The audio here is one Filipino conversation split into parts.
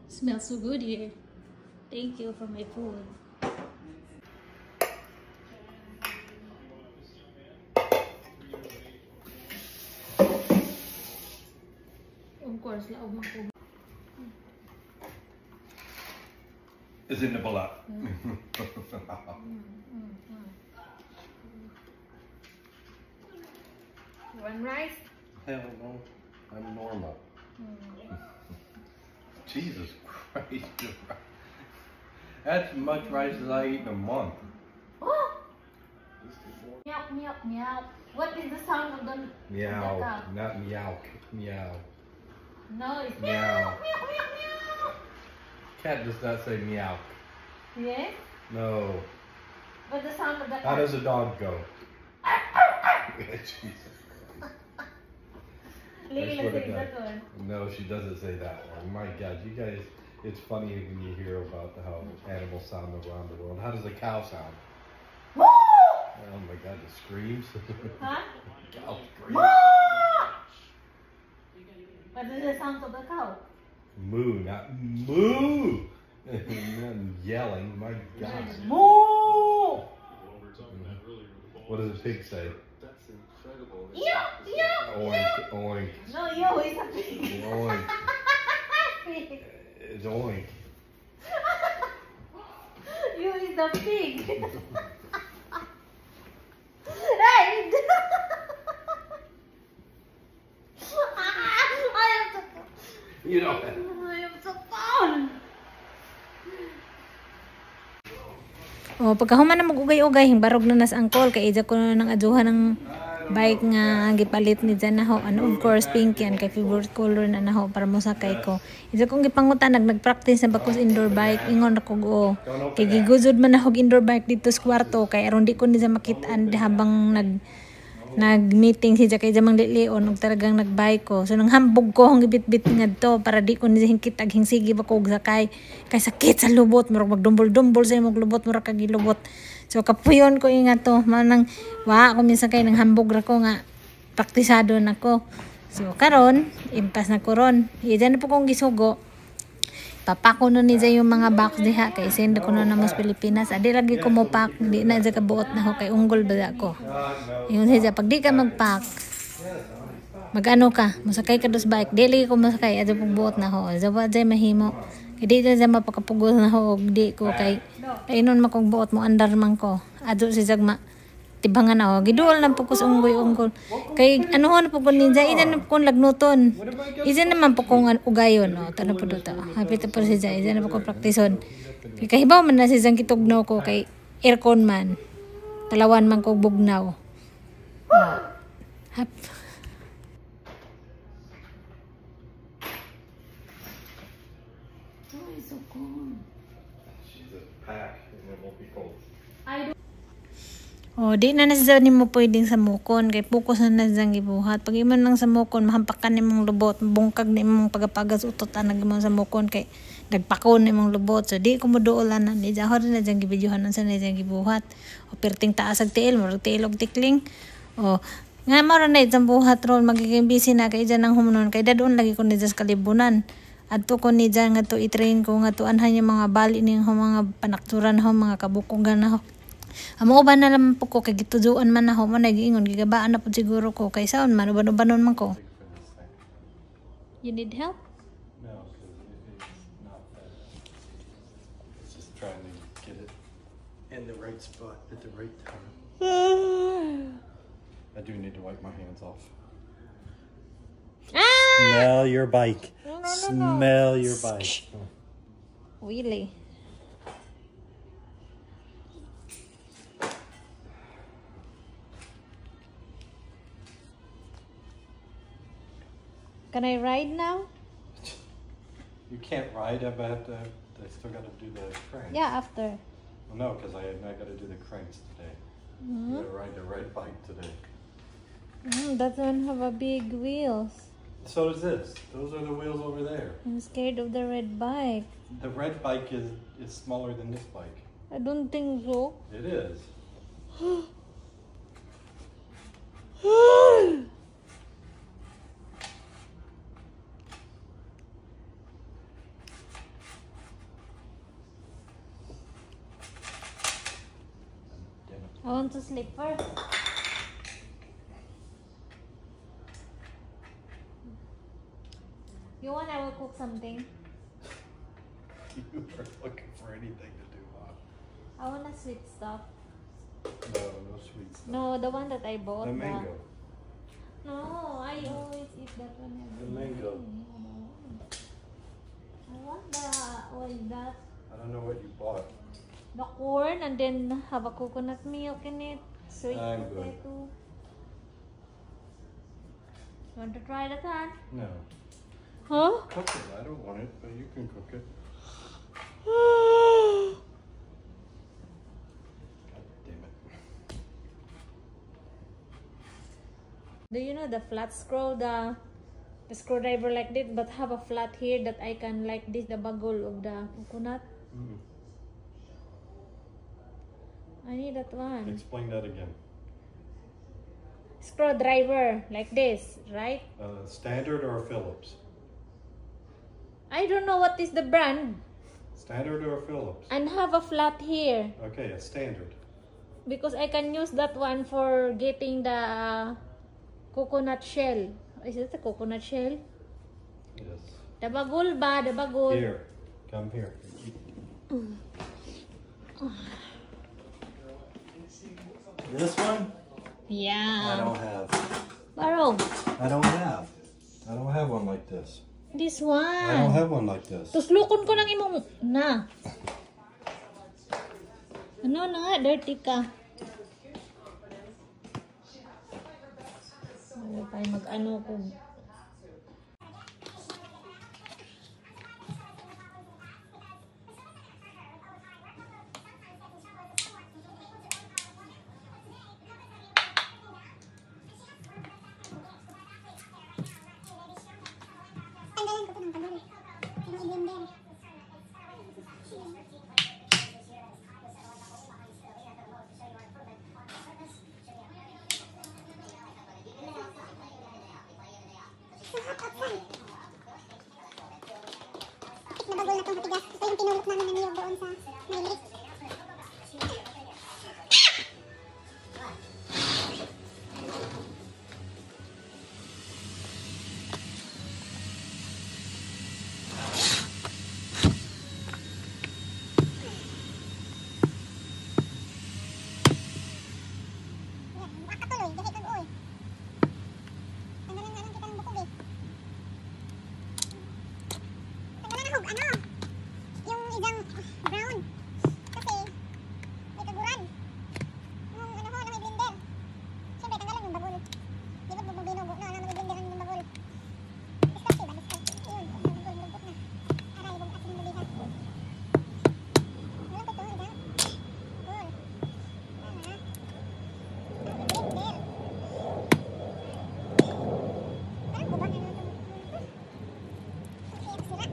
Smells so good here. Thank you for my food. Of course, laog man ko. Is in the balat. You want rice? Hell no, I'm normal. Jesus Christ, that's as much rice as I eat in a month. Oh! Meow, meow, meow. What is the sound of the Meow, cow? not meow, meow. No, it's Meow. meow, meow, meow, meow. Cat does not say meow. Yes? No. But the sound of the How cow. does a dog go? Jesus. Leila swear to says God. that one. No, she doesn't say that one. My God, you guys, it's funny when you hear about how animals sound around the world. How does a cow sound? Moo! Oh my God, it screams. Huh? Cow screams. Moo! What is the sound of the cow? Moo, not moo. Not yelling. My God. Moo! What does a pig say? Yo, yo, Oink, oink. No, yo, it's a pig. Oink. Pig. It's oink. You is the pig. Hey! I am so You know. I am so fun. O pagkahuman na mag-ugay-ugay barog na nas angkol kay ija ko na nang aduhan ng bike nga gipalit ni dyan naho. And of course pink yan kay favorite color na naho para mo sakay ko. Ija kong gipangutan nag-practice na bakos indoor bike ingon ra ko go. Kay giguzod man ako indoor bike dito sa kwarto kay aron di ko ni makitaan habang nag-meeting siya kay jamang lion ug talagang nagbike ko. So nang hambog ko ang gibit-bit ngadto para di ko ni hingkit ag hingsigi ba ko og sakay kay sakit sa lubot murag magdumbol-dumbol sa imong lubot murag kag gilubot. So kapuyon ko inga to manang wa ako minsan kay nang hambog ra ko nga praktisado nako. So karon impas na ko ron. Iya na po kong gisugo. Papako no ni yung mga box diha kay send ko no na mas Pilipinas. Adi lagi ko mo pack, di na sa kabuot na ho kay unggol ba ako. Yun siya pag di ka magpack, magano ka, masakay ka dos bike, di lagi ko masakay adi pag buot na ho. So wa jay mahimo. Kay di na mapakapugos na ho og di ko kay inon makong buot mo andar man ko. Ado si Jagma tibangan ako. Giduol na po ko sa unggoy-unggol. Kay ano ho na po ko ninja, ina na po kong lagnuton. Isa naman po kong ugayon. O, tanong po dito. Hapit na po siya. Isa na po kong praktison. Kay kahibaw man na siyang kitugnaw ko kay aircon man. Talawan man kong bugnaw. Hap. Oh, it's so cold. She's a pack and it won't be cold. O, di na nasa ni mo pwedeng samukon. Kay focus na nasang gibuhat. Pag iman lang samukon, mahampakan ni mong lubot. Bungkag ni mong pagapagas utotan nag imong samukon. Kay nagpakon ni mong lubot. So, di ko mo doolan na. Di jahor na dyan gibidyohan na sa nasang gibuhat. O, perting taas ag tiil. Marag tiil og tikling. O, nga mara na itang buhat ron. Magiging busy na kay dyan ang humunon. Kay dadoon lagi ko ni dyan sa kalibunan. Adto ko ni dyan nga to i-train ko nga to anhan yung mga bali ni mga panakturan ho, mga kabukugan na ho. Amo ba na naman po ko kay gituduan man ako mo nagiingon gigabaan na po siguro ko kay saon man uban-ubanon man ko. You need help? No, because it's not that. It's just trying to get it in the right spot at the right time. I do need to wipe my hands off. Smell your bike. Smell your bike. Really? Can I ride now? You can't ride. I still got to do the cranks. Yeah, after. Well, no, because I got to do the cranks today. You got to ride the red bike today. That one have a big wheels. So does this. Those are the wheels over there. I'm scared of the red bike. The red bike is smaller than this bike. I don't think so. It is. I want to sleep first. You want I will cook something? You are looking for anything to do, huh? I want a sweet stuff. No sweet stuff. No, the one that I bought. The mango. No, I always eat that one every The mango. day. I want the, what is that? I don't know what you bought. The corn and then have a coconut milk in it. Sweet I'm good. potato. Want to try that one? No. Huh? Cook it. I don't want it, but you can cook it. God damn it. Do you know the flat screw, the screwdriver like this, but have a flat here that I can like this, the bagul of the coconut? Mm. I need that one. Explain that again. Screwdriver like this, right? Standard or Phillips? I don't know what is the brand. Standard or Phillips? And have a flat here Okay, a standard. because I can use that one for getting the coconut shell. Is it a coconut shell? Yes. The bagul ba? The bagul. Here. Come here. This one? I Yeah. don't have. Borrow. I don't have. I don't have one like this. This I don't one. have one like this. Tuslukon ko lang imong na. Ano na nga, dirty ka. Ano tayo mag-ano ko. Tanggalan ko to ng bagol. Pero i-blender. Na bagol na tong matigas. Ito yung tinulok namin na niyog doon sa Maylrit. Makatuloy, dahil kag-oy. Tanggalan nga lang kita ng bukog eh. Tanggalan na hog, ano? Yung isang brown. Kasi, may kaguran. Yung ano ho, na may blender. Siyempre, tanggalan yung bagol. Di ba binugo na may blender yung bagol. Discarte ba? Discarte. Yun, bagol, lugkot na. Aray, ibang asin mo lihat. Walang pito, hanggang. Cool. Tama. Blender. Parang gubang ano ito. Ang sira.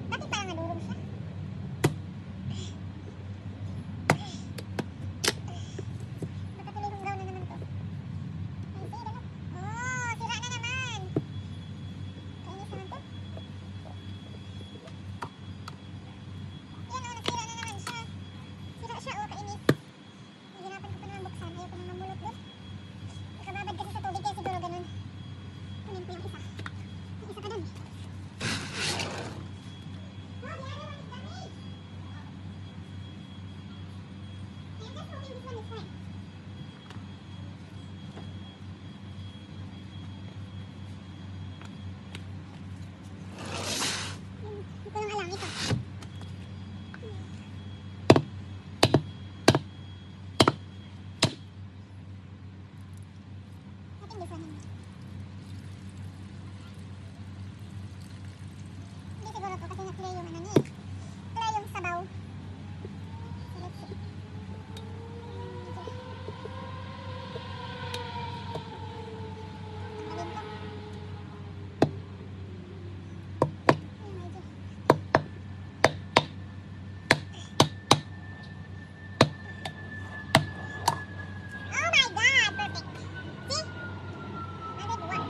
Dati parang nadurog siya. Baka tuloy hunggaw na naman to. Ay, sige, dalo. Oh, sira na naman. Kainis naman to. Yan o, nasira na naman siya. Sira siya o, kainis. Hihirapan ko pa naman buksan. Ayaw ko na mamulot doon. Nakababad kasi sa tubig kaya siguro ganun. Kunin ko yung isa. Yung isa pa dun. Oh, the other one is damaged. I'm just hoping this one is fine. Hindi ko lang alam ito. I think this one hindi. Hindi siguro to kasi na-clear yung ano niya eh. Clear yung sabaw. So let's see. Tanggalin to. Ay, medyo. Oh my God! Perfect. See? Added one.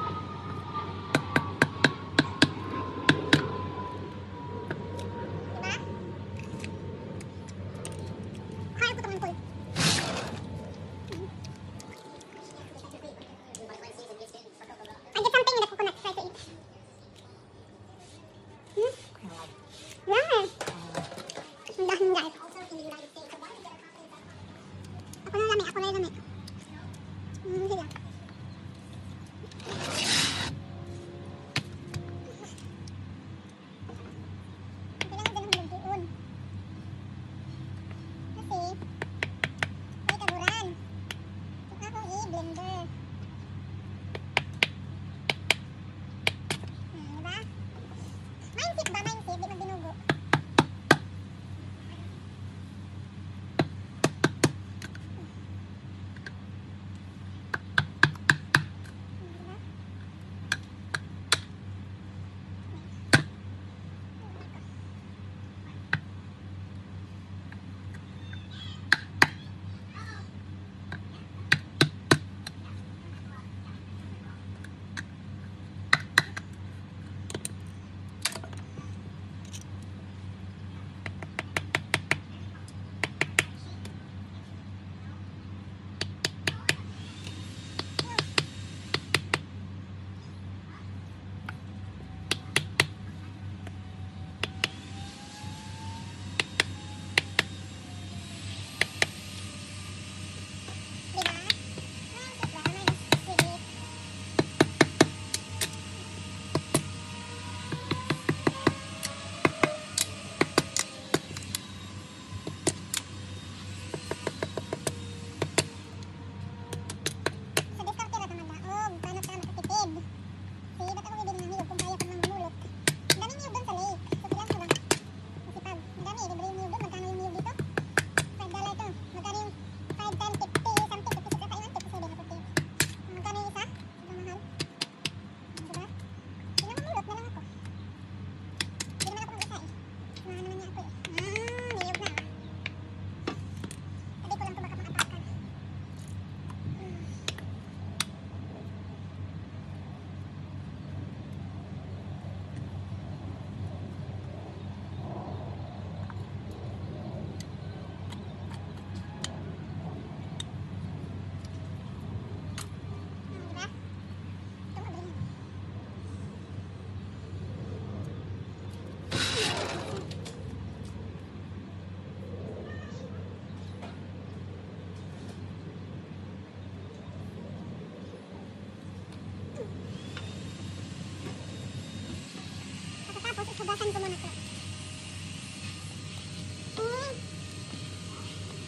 Ikan ko muna to.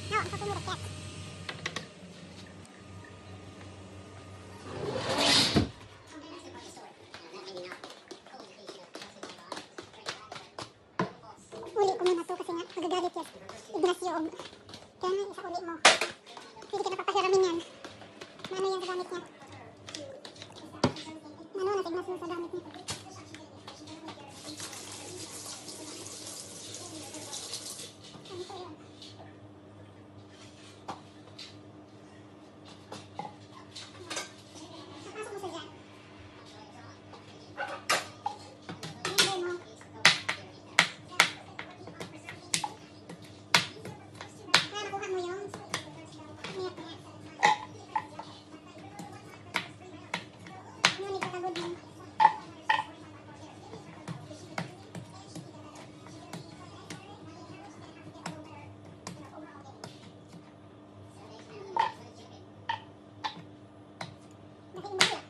No, ako tumurok yan. Uli ko muna to kasi nga magagalit yan. Ignacio. Kaya nga isa uli mo. Hindi ka napapahiramin yan. Ano yan sa gamit niya? Ano na tignas mo sa gamit niya? Ano to yun? Napasok mo sa dyan. Ano mo? Kaya nakuha mo yung milk niya. Ano ni patagod mo? Bakit mo yun?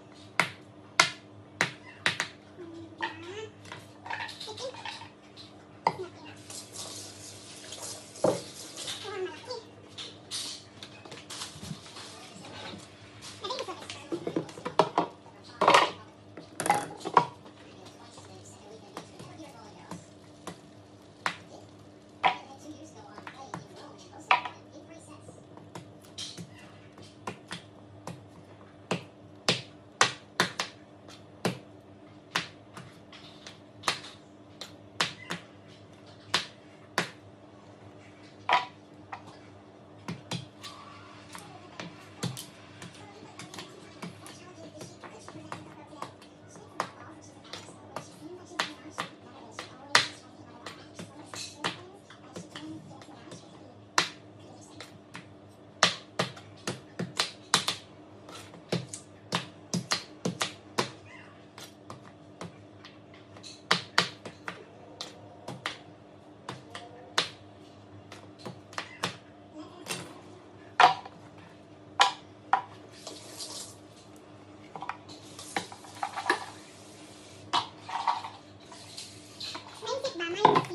Mindset ba? Mindset.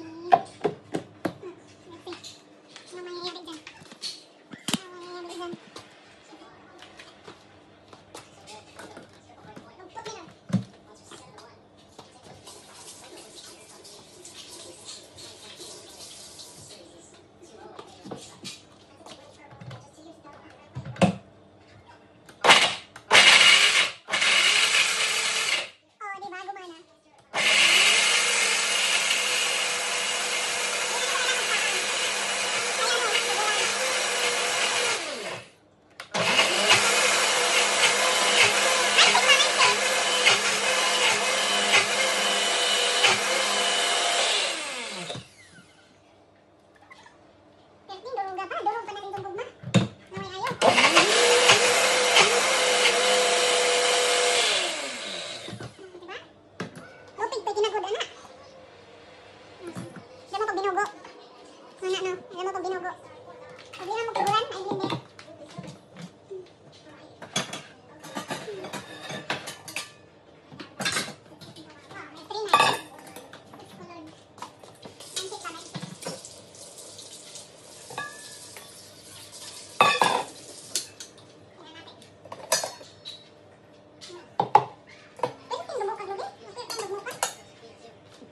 Ano mangyayari dyan? Ano mangyayari dyan? Lugpot nila. Oh, di ba? Gumana.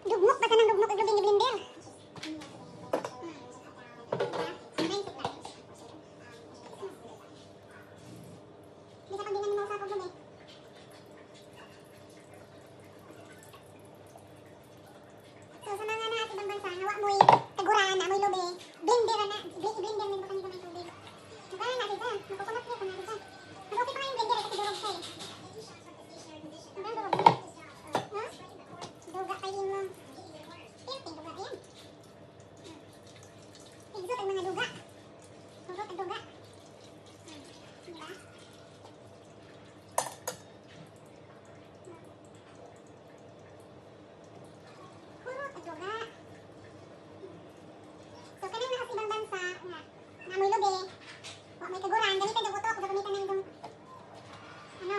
Dugmok ba ka ng dugmok ang gabi ni blender? Bisa pag ginamit mo sa paglubi. So sa mga nahat ibang bansa, hawa mo'y taguran na, mo'y lubi, blender na, blender din ba kanina ng tubig. Magkano natin dyan? Makukunot ko natin dyan. Mag-okay pa nga yung blender kasi durog siya eh. Hanggang durog mo. Ha? Duga pa yun mo. Ting duga yan. Igsot ang mga duga. Durog ang duga. Diba? Kurot ang duga. So kanang nasa ibang bansa nga na mo'y lubi, wa may kaguran, gamitan ng utok, gamitan ng ano,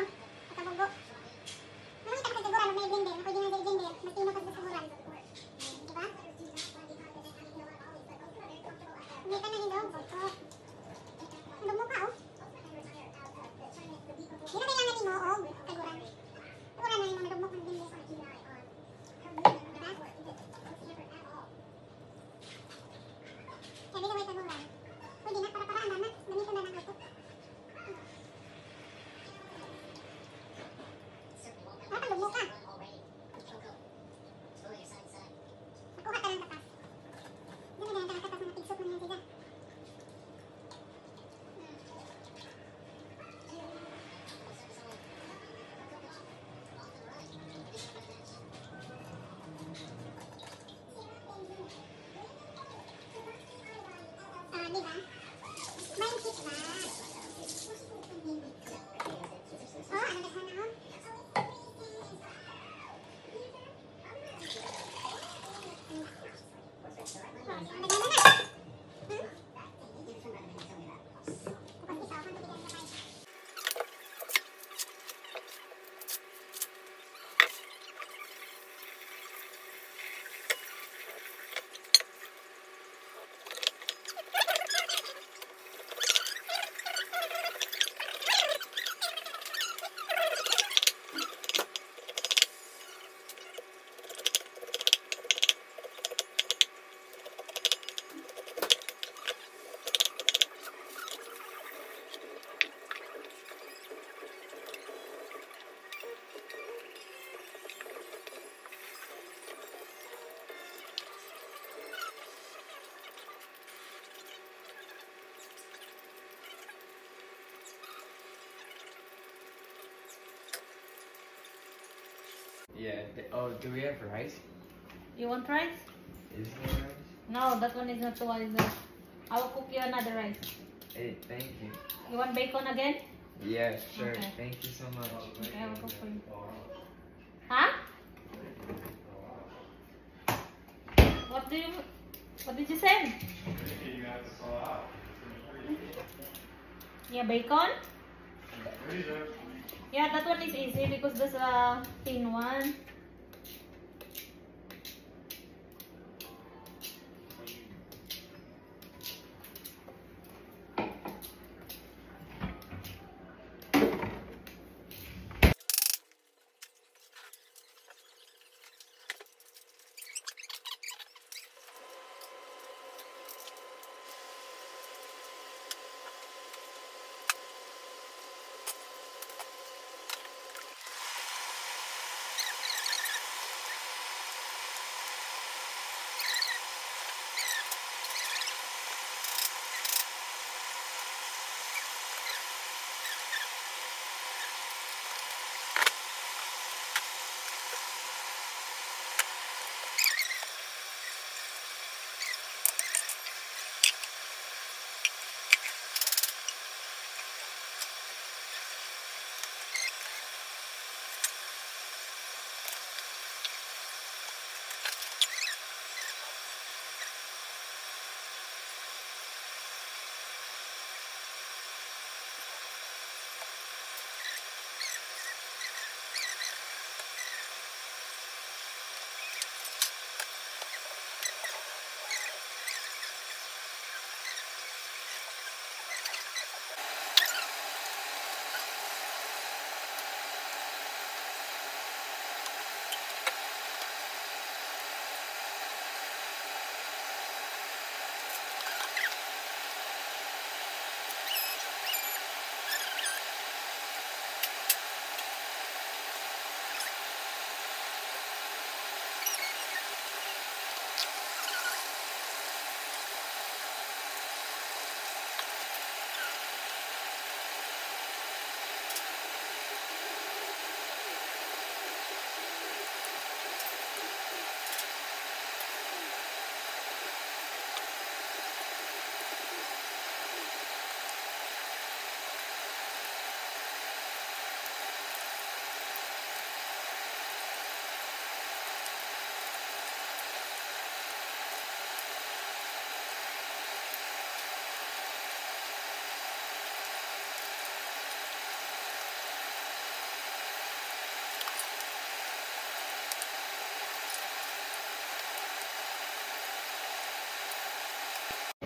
Yeah. Oh, do we have rice? You want rice? Is there rice? No, that one is not the one. I will cook you another rice. Hey, thank you. You want bacon again? Yeah, sure. Okay. Thank you so much. Okay, I will cook for you. Huh? What did you say? Yeah, bacon? Yeah, that one is easy because there's a thin one.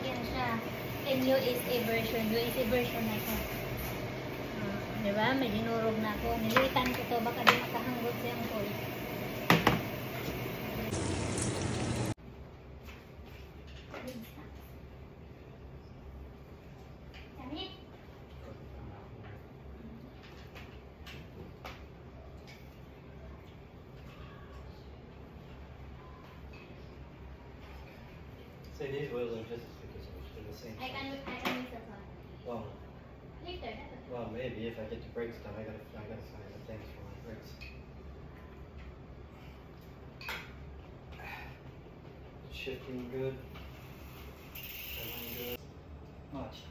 Yan siya. And USA version. USA version na siya. Diba? May dinurog na ako. Nilitan ko to. Baka di makahanggot siyang call. Say these wheels are just because they're the same. I can use that one. Well, Later. That's okay. well, maybe if I get the brakes done, I gotta find the things for my brakes. Shifting good. Everything good. Watch.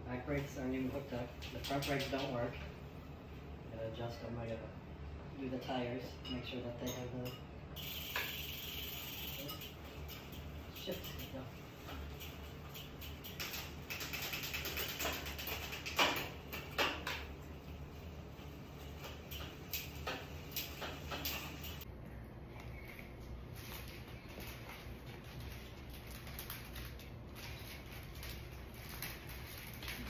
The back brakes aren't even hooked up. The front brakes don't work. I gotta adjust them. I gotta do the tires. Make sure that they have the shift.